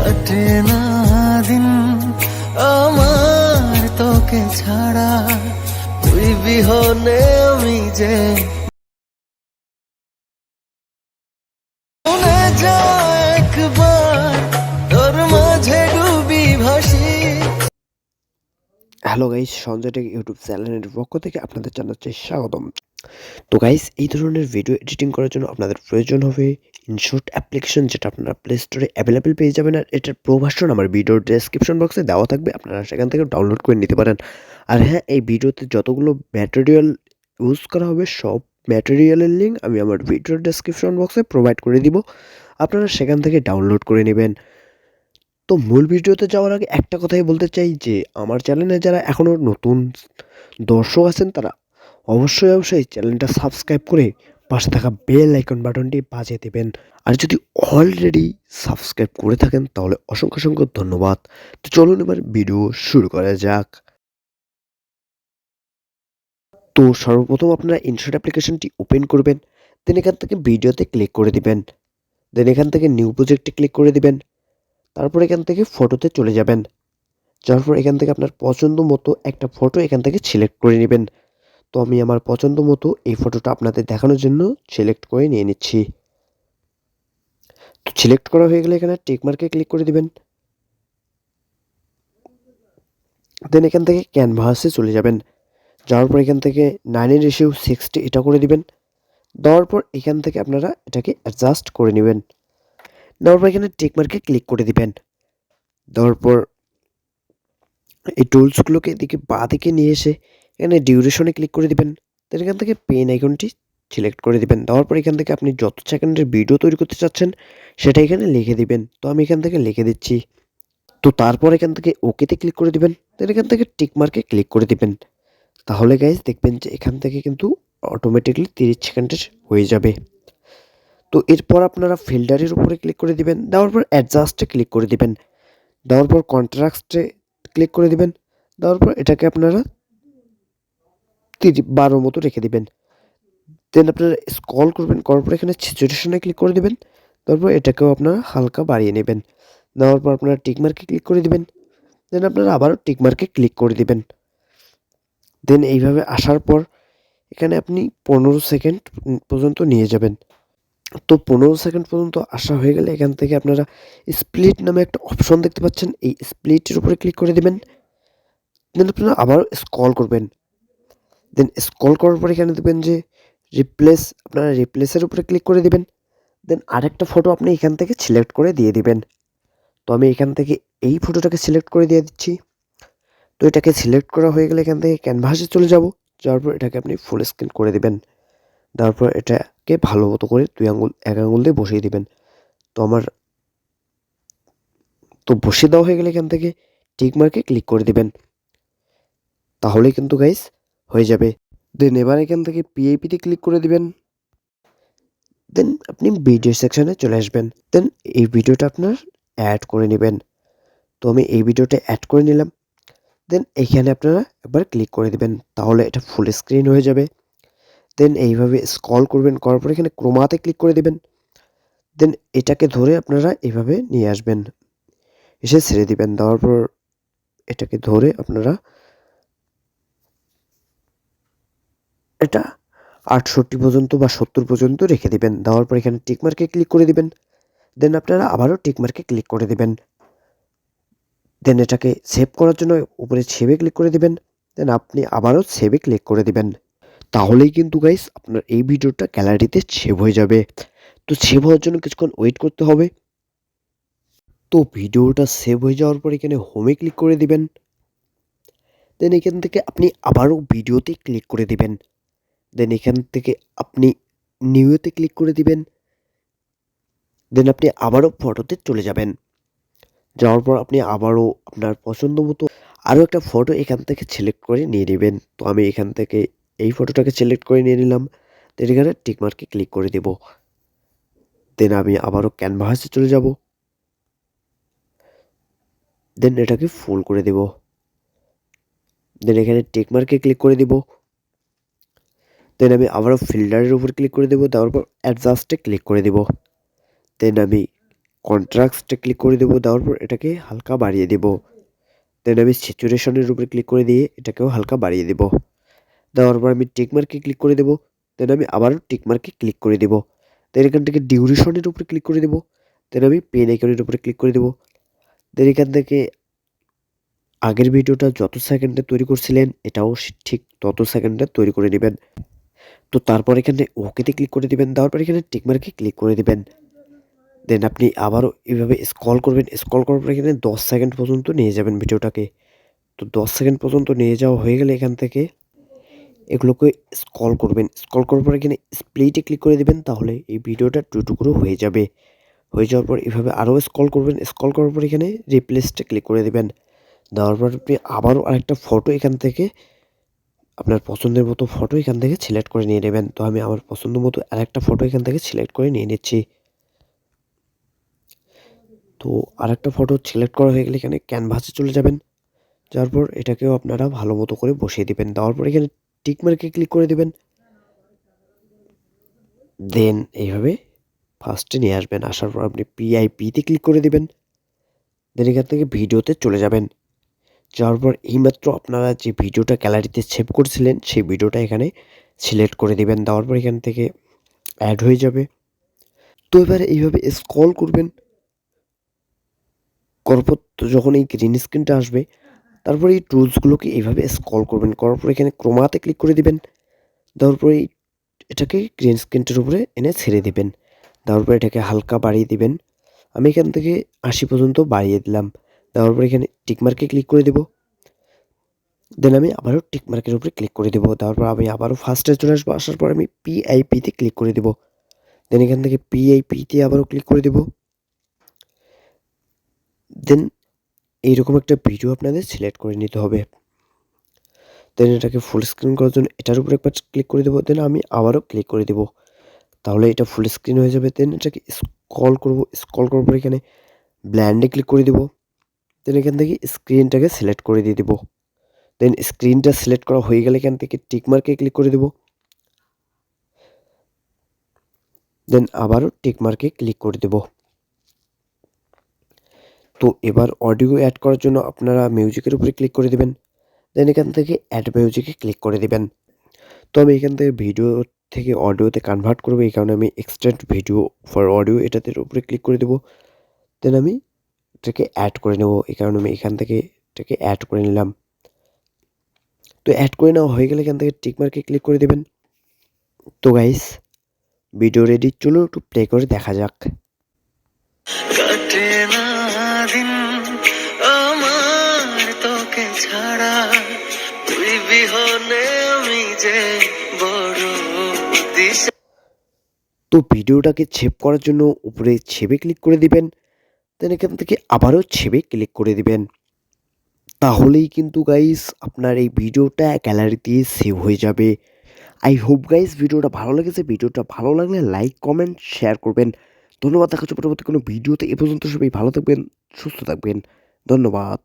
কাটে না দিন আমার তোকে ছাড়া, তুই বিহনে আমি যে মনে যায় একবার তোর মাঝে ডুবি ভাসি। Hello guys, Sanjay take YouTube চ্যানেলের পক্ষ থেকে আপনাদের জানাচ্ছি স্বাগতম। তো গাইস, এই ধরনের ভিডিও এডিটিং করার জন্য আপনাদের প্রয়োজন হবে ইনশট অ্যাপ্লিকেশন, যেটা আপনারা প্লে স্টোরে অ্যাভেলেবেল পেয়ে যাবেন। আর এটার প্রো ভার্সন আমার ভিডিওর ডেসক্রিপশন বক্সে দেওয়া থাকবে, আপনারা সেখান থেকে ডাউনলোড করে নিতে পারেন। আর হ্যাঁ, এই ভিডিওতে যতগুলো ম্যাটেরিয়াল ইউজ করা হবে সব ম্যাটেরিয়ালের লিঙ্ক আমি আমার ভিডিওর ডেসক্রিপশন বক্সে প্রোভাইড করে দিব, আপনারা সেখান থেকে ডাউনলোড করে নেবেন। তো মূল ভিডিওতে যাওয়ার আগে একটা কথাই বলতে চাই যে আমার চ্যানেলে যারা এখনও নতুন দর্শক আছেন তারা অবশ্যই চ্যানেলটা সাবস্ক্রাইব করে পাশে থাকা বেল আইকন বাটনটি বাজিয়ে দেবেন। আর যদি অলরেডি সাবস্ক্রাইব করে থাকেন তাহলে অসংখ্য ধন্যবাদ। তো চলুন এবার ভিডিও শুরু করা যাক। তো সর্বপ্রথম আপনারা ইনশট অ্যাপ্লিকেশনটি ওপেন করবেন, দেন এখান থেকে ভিডিওতে ক্লিক করে দিবেন, দেন এখান থেকে নিউ প্রজেক্টে ক্লিক করে দিবেন। তারপর এখান থেকে ফটোতে চলে যাবেন, যাওয়ার পর এখান থেকে আপনার পছন্দ মতো একটা ফটো এখান থেকে সিলেক্ট করে নেবেন। তো আমি আমার পছন্দ মতো এই ফটোটা আপনাদের দেখানোর জন্য সিলেক্ট করে নিয়ে নিচ্ছি। তো সিলেক্ট করা হয়ে গেলে এখানে টিক মার্কে ক্লিক করে দিবেন, দেন এখান থেকে ক্যানভাসে চলে যাবেন। যাওয়ার পর এখান থেকে 9:60 এটা করে দিবেন। দেওয়ার পর এখান থেকে আপনারা এটাকে অ্যাডজাস্ট করে নেবেন। দেওয়ার পর এখানে টিক মার্কে ক্লিক করে দিবেন। দেওয়ার পর এই টুলসগুলোকে এদিকে বাঁ দিকে নিয়ে এসে এখানে ডিউরেশনে ক্লিক করে দিবেন, দেন এখান থেকে পেন আইকনটি সিলেক্ট করে দিবেন। দেওয়ার পর এখান থেকে আপনি যত সেকেন্ডের ভিডিও তৈরি করতে চাচ্ছেন সেটা এখানে লিখে দিবেন। তো আমি এখান থেকে লিখে দিচ্ছি। তো তারপর এখান থেকে ওকেতে ক্লিক করে দিবেন, দেন এখান থেকে টিক মার্কে ক্লিক করে দিবেন। তাহলে গাইজ দেখবেন যে এখান থেকে কিন্তু অটোমেটিকলি 30 সেকেন্ডের হয়ে যাবে। তো এরপর আপনারা ফিল্টারের উপরে ক্লিক করে দিবেন, দেওয়ার পর অ্যাডজাস্টে ক্লিক করে দিবেন, দেওয়ার পর কন্ট্রাস্টে ক্লিক করে দিবেন। দেওয়ার পর এটাকে আপনারা 12 মতো রেখে দিবেন। দেন আপনারা স্ক্রল করবেন, করার পর এখানে স্যাচুরেশনে ক্লিক করে দিবেন। তারপর এটাকেও আপনারা হালকা বাড়িয়ে নেবেন। নেওয়ার পর আপনারা টিক মার্কে ক্লিক করে দিবেন, দেন আপনারা আবারও টিক মার্কে ক্লিক করে দিবেন। দেন এইভাবে আসার পর এখানে আপনি 15 সেকেন্ড পর্যন্ত নিয়ে যাবেন। তো 15 সেকেন্ড পর্যন্ত আসা হয়ে গেলে এখান থেকে আপনারা স্প্লিট নামে একটা অপশন দেখতে পাচ্ছেন, এই স্প্লিটের উপরে ক্লিক করে দিবেন। দেন আপনারা আবারও স্ক্রল করবেন, দেন স্ক্রল করার পর এখানে দেখবেন যে আপনারা রিপ্লেসের উপরে ক্লিক করে দিবেন। দেন আরেকটা ফটো আপনি এখান থেকে সিলেক্ট করে দিয়ে দিবেন। তো আমি এখান থেকে এই ফটোটাকে সিলেক্ট করে দিয়ে দিচ্ছি। তো এটাকে সিলেক্ট করা হয়ে গেলে এখান থেকে ক্যানভাসে চলে যাব, যাওয়ার পর এটাকে আপনি ফুল স্ক্রিন করে দিবেন। তারপর এটাকে ভালো মতো করে 1 আঙুল দিয়ে বসিয়ে দিবেন। তো বসিয়ে দেওয়া হয়ে গেলে এখান থেকে টিক মার্কে ক্লিক করে দিবেন। তাহলেই কিন্তু গাইস হয়ে যাবে। দেন এবার এখান থেকে পিআইপিতে ক্লিক করে দিবেন। দেন আপনি ভিডিও সেকশনে চলে আসবেন, দেন এই ভিডিওটা আপনার অ্যাড করে নেবেন। তো আমি এই ভিডিওটা অ্যাড করে নিলাম। দেন এইখানে আপনারা একবার ক্লিক করে দিবেন, তাহলে এটা ফুল স্ক্রিন হয়ে যাবে। দেন এইভাবে স্ক্রল করবেন, করার পর এখানে ক্রোমাতে ক্লিক করে দিবেন। দেন এটাকে ধরে আপনারা এইভাবে নিয়ে আসবেন, এসে ছেড়ে দিবেন। দেওয়ার পর এটাকে ধরে আপনারা এটা 68 পর্যন্ত বা 70 পর্যন্ত রেখে দিবেন। দেওয়ার পর এখানে টিক মার্কে ক্লিক করে দিবেন। দেন আপনারা আবারও টিক মার্কে ক্লিক করে দিবেন। দেন এটাকে সেভ করার জন্য উপরে সেভে ক্লিক করে দিবেন। দেন আপনি আবারও সেভে ক্লিক করে দিবেন। তাহলেই কিন্তু গাইস আপনার এই ভিডিওটা গ্যালারিতে সেভ হয়ে যাবে। তো সেভ হওয়ার জন্য কিছুক্ষণ ওয়েট করতে হবে। তো ভিডিওটা সেভ হয়ে যাওয়ার পর এখানে হোমে ক্লিক করে দিবেন। দেন এখান থেকে আপনি আবারও ভিডিওতে ক্লিক করে দিবেন। দেন এখান থেকে আপনি নিউতে ক্লিক করে দিবেন। দেন আপনি আবারও ফটোতে চলে যাবেন। যাওয়ার পর আপনি আবারও আপনার পছন্দ মতো আরও একটা ফটো এখান থেকে সিলেক্ট করে নিয়ে নেবেন। তো আমি এখান থেকে এই ফটোটাকে সিলেক্ট করে নিয়ে নিলাম। দেন এখানে টিক মার্কে ক্লিক করে দেব। দেন আমি আবারও ক্যানভাসে চলে যাব। দেন এটাকে ফুল করে দেব। দেন এখানে টিক মার্কে ক্লিক করে দিব। দেন আমি আবারও ফিল্টারের উপর ক্লিক করে দেব, দেওয়ার পর অ্যাডজাস্টে ক্লিক করে দেব। দেন আমি কন্ট্রাস্টে ক্লিক করে দেবো, দেওয়ার পর এটাকে হালকা বাড়িয়ে দেব। দেন আমি স্যাচুরেশনের উপরে ক্লিক করে দিয়ে এটাকেও হালকা বাড়িয়ে দেব। দেওয়ার পর আমি টিকমার্কে ক্লিক করে দেবো। দেন আমি আবারও টিকমার্কে ক্লিক করে দেবো। দেন এখান থেকে ডিউরেশনের উপরে ক্লিক করে দেবো। দেন আমি পেন আইকনের উপরে ক্লিক করে দেবো। দেন এখান থেকে আগের ভিডিওটা যত সেকেন্ডে তৈরি করছিলেন এটাও ঠিক তত সেকেন্ডে তৈরি করে নেবেন। তো তারপর এখানে ওকেতে ক্লিক করে দেবেন, দেওয়ার পর এখানে টিকমার্কে ক্লিক করে দেবেন। দেন আপনি আবারও এভাবে স্ক্রল করবেন, স্ক্রল করার পর এখানে 10 সেকেন্ড পর্যন্ত নিয়ে যাবেন ভিডিওটাকে। তো 10 সেকেন্ড পর্যন্ত নিয়ে যাওয়া হয়ে গেলে এখান থেকে এগুলোকে স্ক্রল করবেন, স্ক্রল করার পর এখানে স্প্লিটে ক্লিক করে দেবেন, তাহলে এই ভিডিওটা টুকরো হয়ে যাবে। হয়ে যাওয়ার পর এভাবে আরও স্ক্রল করবেন, স্ক্রল করার পর এখানে রিপ্লেসটে ক্লিক করে দেবেন। দেওয়ার পর আপনি আবারও আরেকটা ফটো এখান থেকে আপনার পছন্দের মতো ফটো এখান থেকে সিলেক্ট করে নিয়ে নেবেন। তো আমি আমার পছন্দ মতো আরেকটা ফটো এখান থেকে সিলেক্ট করে নিয়ে নিচ্ছি। তো আরেকটা ফটো সিলেক্ট করা হয়ে গেলে এখানে ক্যানভাসে চলে যাবেন। যাওয়ার পর এটাকেও আপনারা ভালো মতো করে বসিয়ে দিবেন। দেওয়ার পর এখানে টিক মার্কে ক্লিক করে দেবেন। দেন এইভাবে ফার্স্টে নিয়ে আসবেন, আসার পর আপনি পিআইপিতে ক্লিক করে দেবেন। দেন এখান থেকে ভিডিওতে চলে যাবেন। যাওয়ার পর এইমাত্র আপনারা যে ভিডিওটা গ্যালারিতে সেভ করেছিলেন সেই ভিডিওটা এখানে সিলেক্ট করে দেবেন। দেওয়ার পর এখান থেকে অ্যাড হয়ে যাবে। তো এবার এইভাবে স্ক্রল করবেন, করার পর যখন এই গ্রিন স্ক্রিনটা আসবে তারপরে এই টুলসগুলোকে এইভাবে স্ক্রল করবেন, করার পর এখানে ক্রোমাতে ক্লিক করে দিবেন। দেওয়ার পরে এটাকে গ্রিন স্ক্রিনটার উপরে এনে ছেড়ে দিবেন। দেওয়ার পর এটাকে হালকা বাড়িয়ে দিবেন। আমি এখান থেকে 80 পর্যন্ত বাড়িয়ে দিলাম। দেওয়ার পর এখানে টিকমার্কে ক্লিক করে দেব। দেন আমি আবারও টিকমার্কের উপরে ক্লিক করে দেবো। দেওয়ার পর আমি আবারও ফার্স্টে চলে আসবো, আসার পর আমি পিআইপিতে ক্লিক করে দেবো। দেন এখান থেকে পিআইপিতে আবারও ক্লিক করে দেবো। দেন এইরকম একটা ভিডিও আপনাদের সিলেক্ট করে নিতে হবে। দেন এটাকে ফুল স্ক্রিন করার জন্য এটার উপরে একবার ক্লিক করে দেবো। দেন আমি আবারও ক্লিক করে দেবো, তাহলে এটা ফুল স্ক্রিন হয়ে যাবে। দেন এটাকে স্ক্রল করবো, স্ক্রল করার পর এখানে ব্ল্যান্ডে ক্লিক করে দেবো। দেন এখান থেকে স্ক্রিনটাকে সিলেক্ট করে দিয়ে দেবো। দেন স্ক্রিনটা সিলেক্ট করা হয়ে গেলে এখান থেকে টিকমার্কে ক্লিক করে দেবো। দেন আবারও টিকমার্কে ক্লিক করে দেবো। তো এবার অডিও অ্যাড করার জন্য আপনারা মিউজিকের উপরে ক্লিক করে দেবেন। দেন এখান থেকে অ্যাড মিউজিকে ক্লিক করে দেবেন। তো আমি এখান থেকে ভিডিও থেকে অডিওতে কনভার্ট করবো, এই কারণে আমি এক্সটেন্ড ভিডিও ফর অডিও এটাতে উপরে ক্লিক করে দেবো। দেন আমি এটাকে অ্যাড করে নেব, এই কারণে আমি এখান থেকে এটাকে অ্যাড করে নিলাম। তো অ্যাড করে নেওয়া হয়ে গেলে এখান থেকে টিকমার্কে ক্লিক করে দেবেন। তো গাইস ভিডিও রেডি, চলো একটু প্লে করে দেখা যাক। কাটে না দিন আমার তোকে ছাড়া, তুই বিহনে আমি যে বড় দিশা। তো ভিডিওটাকে সেভ করার জন্য উপরে সেভে ক্লিক করে দিবেন। দেন এখান থেকে আবারও সেভে ক্লিক করে দিবেন। তাহলেই কিন্তু গাইস আপনার এই ভিডিওটা গ্যালারিতে সেভ হয়ে যাবে। আই হোপ গাইস ভিডিওটা ভালো লেগেছে। ভিডিওটা ভালো লাগলে লাইক কমেন্ট শেয়ার করবেন। ধন্যবাদ। দেখা হচ্ছে পরবর্তী কোনো ভিডিওতে। এ পর্যন্ত সবাই ভালো থাকবেন, সুস্থ থাকবেন। ধন্যবাদ।